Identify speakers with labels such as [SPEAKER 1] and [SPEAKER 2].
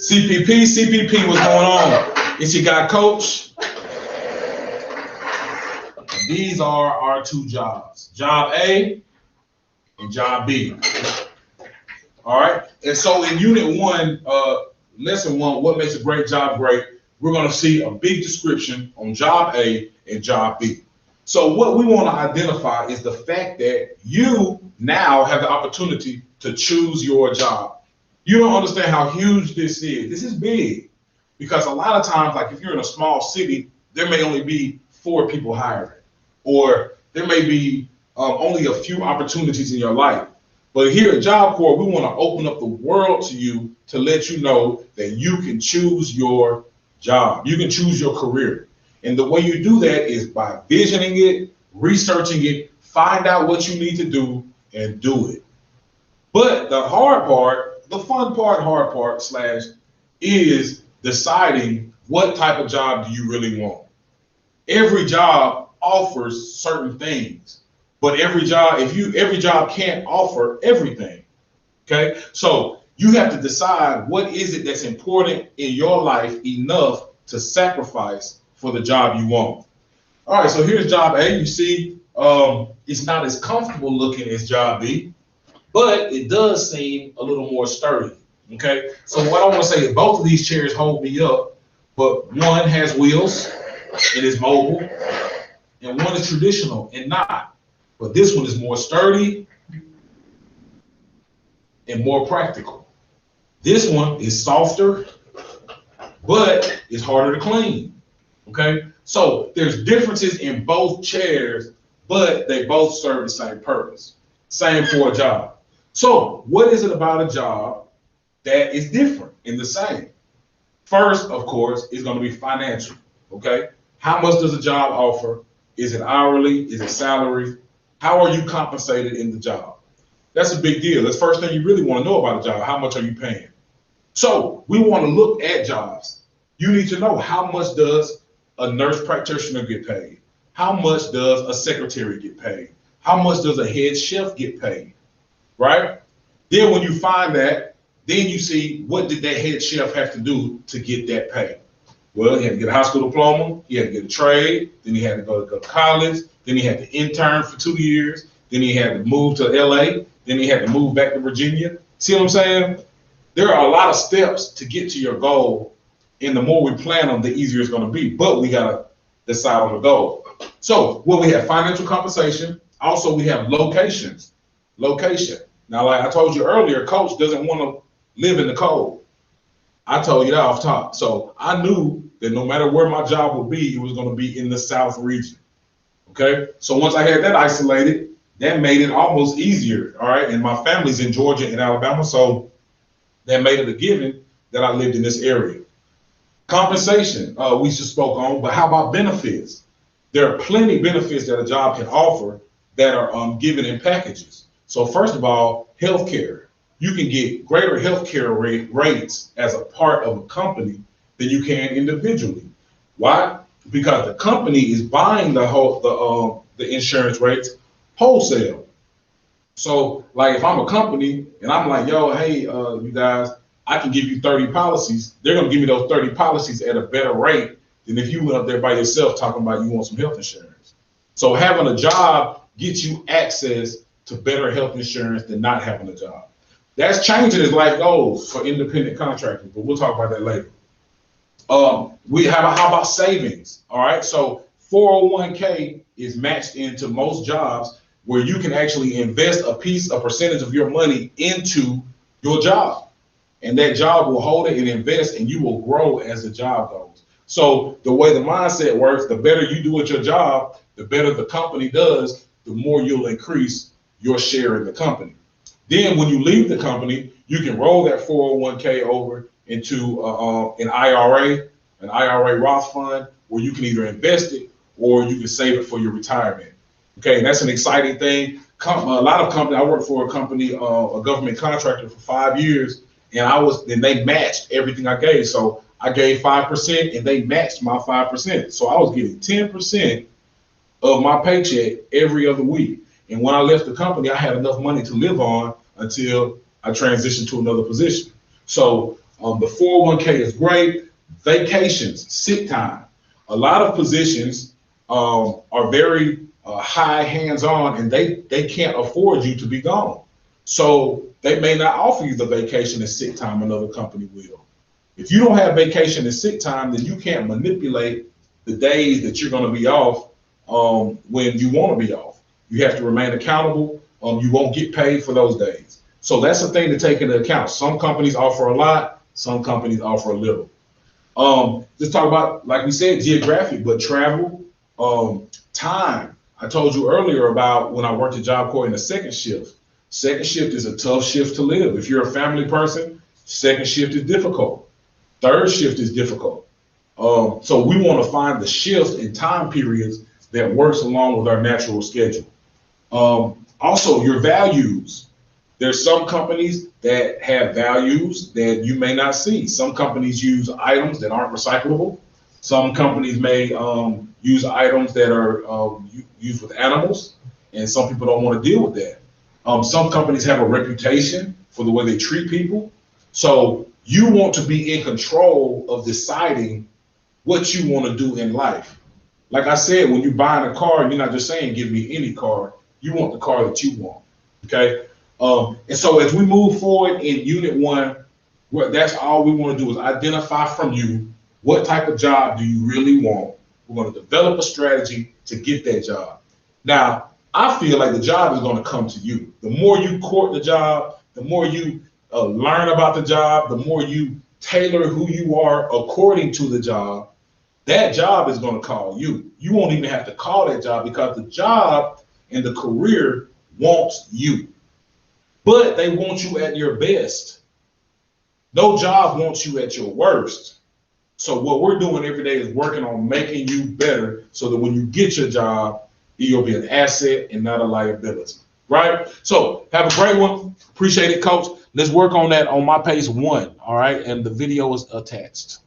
[SPEAKER 1] CPP, what's going on? It's your guy, Coach. These are our two jobs, Job A and Job B. All right. And so in Unit 1, Lesson 1, what makes a great job great, we're going to see a big description on Job A and Job B. So what we want to identify is the fact that you now have the opportunity to choose your job. You don't understand how huge this is. This is big because a lot of times, like if you're in a small city, there may only be 4 people hiring, or there may be only a few opportunities in your life. But here at Job Corps, we want to open up the world to you to let you know that you can choose your job. You can choose your career. And the way you do that is by visioning it, researching it, find out what you need to do, and do it. But the hard part, the fun part, hard part slash is deciding what type of job do you really want. Every job offers certain things, but every job can't offer everything. Okay, so you have to decide what is it that's important in your life enough to sacrifice for the job you want. All right, so here's Job A. You see, it's not as comfortable looking as Job B, but it does seem a little more sturdy. Okay, so what I want to say is both of these chairs hold me up, but one has wheels and is mobile, and one is traditional and not. But this one is more sturdy and more practical. This one is softer, but it's harder to clean. Okay, so there's differences in both chairs, but they both serve the same purpose. Same for a job. So what is it about a job that is different in the same? First, of course, is going to be financial. Okay, how much does a job offer? Is it hourly? Is it salary? How are you compensated in the job? That's a big deal. That's the first thing you really want to know about a job. How much are you paying? So we want to look at jobs. You need to know, how much does a nurse practitioner get paid? How much does a secretary get paid? How much does a head chef get paid? Right? Then when you find that, then you see, what did that head chef have to do to get that pay? Well, he had to get a high school diploma, he had to get a trade, then he had to go to college, then he had to intern for 2 years, then he had to move to LA, then he had to move back to Virginia. See what I'm saying? There are a lot of steps to get to your goal, and the more we plan them, the easier it's going to be. But we got to decide on the goal. So, well, we have financial compensation. Also, we have locations. Location. Now, like I told you earlier, Coach doesn't want to live in the cold. I told you that off top. So I knew that no matter where my job would be, it was going to be in the South region. Okay. So once I had that isolated, that made it almost easier. All right. And my family's in Georgia and Alabama. So that made it a given that I lived in this area. Compensation, we just spoke on, but how about benefits? There are plenty of benefits that a job can offer that are given in packages. So first of all, healthcare. You can get greater healthcare rates as a part of a company than you can individually. Why? Because the company is buying the insurance rates wholesale. So like if I'm a company and I'm like, yo, hey, you guys, I can give you 30 policies. They're going to give me those 30 policies at a better rate than if you went up there by yourself talking about you want some health insurance. So having a job gets you access to better health insurance than not having a job. That's changing as life goes for independent contractors, but we'll talk about that later. How about savings? All right, so 401k is matched into most jobs where you can actually invest a percentage of your money into your job, and that job will hold it and invest, and you will grow as the job goes. So the way the mindset works, the better you do at your job, the better the company does, the more you'll increase your share in the company. Then when you leave the company, you can roll that 401k over into an IRA Roth fund, where you can either invest it or you can save it for your retirement. Okay, and that's an exciting thing. A lot of companies, I worked for a company, a government contractor for 5 years, and they matched everything I gave. So I gave 5% and they matched my 5%. So I was getting 10% of my paycheck every other week. And when I left the company, I had enough money to live on until I transitioned to another position. So The 401k is great. Vacations, sick time. A lot of positions are very high hands-on, and they can't afford you to be gone. So they may not offer you the vacation and sick time another company will. If you don't have vacation and sick time, then you can't manipulate the days that you're going to be off when you want to be off. You have to remain accountable. You won't get paid for those days. So that's a thing to take into account. Some companies offer a lot, some companies offer a little. Just talk about, like we said, geographic, but travel, time. I told you earlier about when I worked at Job Corps in the second shift. Second shift is a tough shift to live. If you're a family person, second shift is difficult. Third shift is difficult. So we want to find the shifts in time periods that works along with our natural schedule. Also, your values. There's some companies that have values that you may not see. Some companies use items that aren't recyclable. Some companies may use items that are used with animals, and some people don't want to deal with that. Some companies have a reputation for the way they treat people. So you want to be in control of deciding what you want to do in life. Like I said, when you're buying a car, you're not just saying, give me any car. You want the car that you want, okay? And so as we move forward in Unit 1, that's all we want to do is identify from you what type of job do you really want. We're going to develop a strategy to get that job. Now, I feel like the job is going to come to you. The more you court the job, the more you learn about the job, the more you tailor who you are according to the job, that job is going to call you. You won't even have to call that job because the job and the career wants you. But they want you at your best. No job wants you at your worst. So what we're doing every day is working on making you better so that when you get your job, you'll be an asset and not a liability, right? So have a great one. Appreciate it, Coach. Let's work on that on my page 1, all right? And the video is attached.